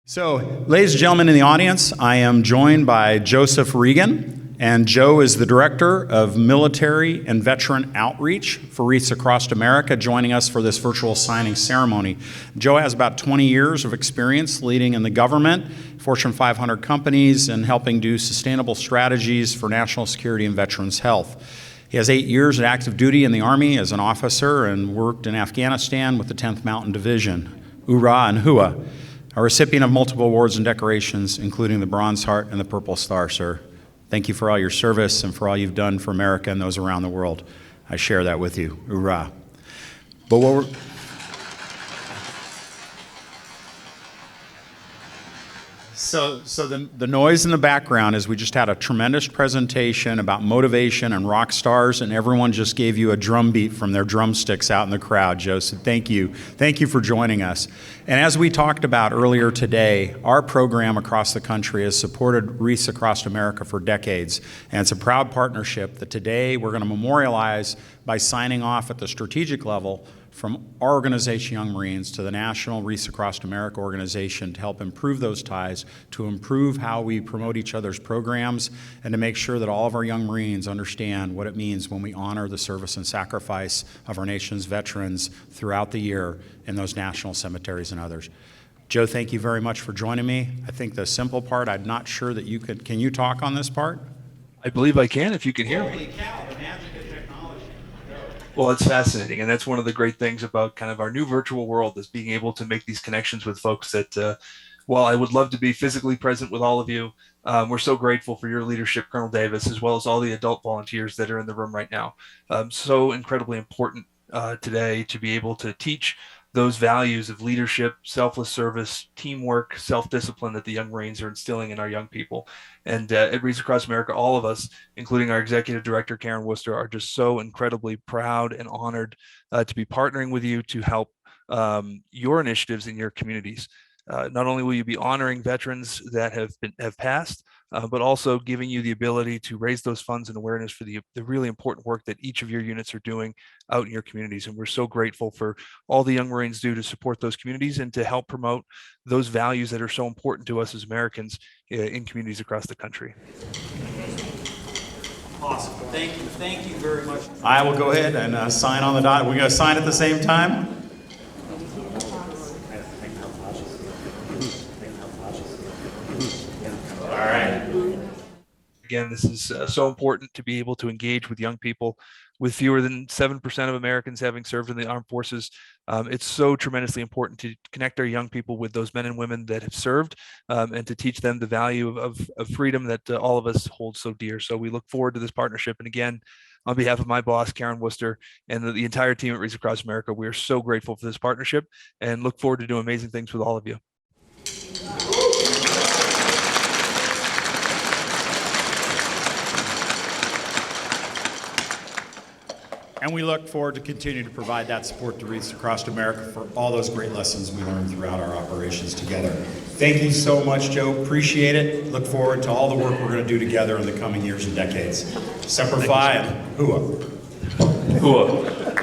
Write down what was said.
So, ladies and gentlemen in the audience, I am joined by Joseph Regan, and Joe is the Director of Military and Veteran Outreach for Wreaths Across America, joining us for this virtual signing ceremony. Joe has about 20 years of experience leading in the government, Fortune 500 companies, and helping do sustainable strategies for national security and veterans' health. He has 8 years of active duty in the Army as an officer and worked in Afghanistan with the 10th Mountain Division, URA and HUA. A recipient of multiple awards and decorations, including the Bronze Heart and the Purple Star, sir. Thank you for all your service and for all you've done for America and those around the world. I share that with you. Hoorah. But what we're... So the noise in the background is we just had a tremendous presentation about motivation and rock stars, and everyone just gave you a drum beat from their drumsticks out in the crowd, Joe. So thank you. Thank you for joining us. And as we talked about earlier today, our program across the country has supported Wreaths Across America for decades, and it's a proud partnership that today we're going to memorialize by signing off at the strategic level from our organization, Young Marines, to the National Wreaths Across America organization to help improve those ties, to improve how we promote each other's programs, and to make sure that all of our Young Marines understand what it means when we honor the service and sacrifice of our nation's veterans throughout the year in those national cemeteries and others. Joe, thank you very much for joining me. I think the simple part, I'm not sure that you could, can you talk on this part? I believe I can, if you can hear me. Holy cow, the magic of technology. Well, it's fascinating, and that's one of the great things about kind of our new virtual world is being able to make these connections with folks that, while I would love to be physically present with all of you, we're so grateful for your leadership, Colonel Davis, as well as all the adult volunteers that are in the room right now. So incredibly important today to be able to teach those values of leadership, selfless service, teamwork, self-discipline that the Young Marines are instilling in our young people. And at Wreaths Across America, all of us, including our Executive Director, Karen Worcester, are just so incredibly proud and honored to be partnering with you to help your initiatives in your communities. Not only will you be honoring veterans that have passed, but also giving you the ability to raise those funds and awareness for the really important work that each of your units are doing out in your communities. And we're so grateful for all the Young Marines do to support those communities and to help promote those values that are so important to us as Americans in communities across the country. Awesome. Thank you very much. I will go ahead and sign on the dot. We're going to sign at the same time. All right. Again, this is so important to be able to engage with young people. With fewer than 7% of Americans having served in the armed forces, it's so tremendously important to connect our young people with those men and women that have served and to teach them the value of freedom that all of us hold so dear. So we look forward to this partnership. And again, on behalf of my boss, Karen Worcester, and the entire team at Wreaths Across America, we are so grateful for this partnership and look forward to doing amazing things with all of you. And we look forward to continue to provide that support to Wreaths Across America for all those great lessons we learned throughout our operations together. Thank you so much, Joe. Appreciate it. Look forward to all the work we're going to do together in the coming years and decades. Semper Fi and Hua. Hua.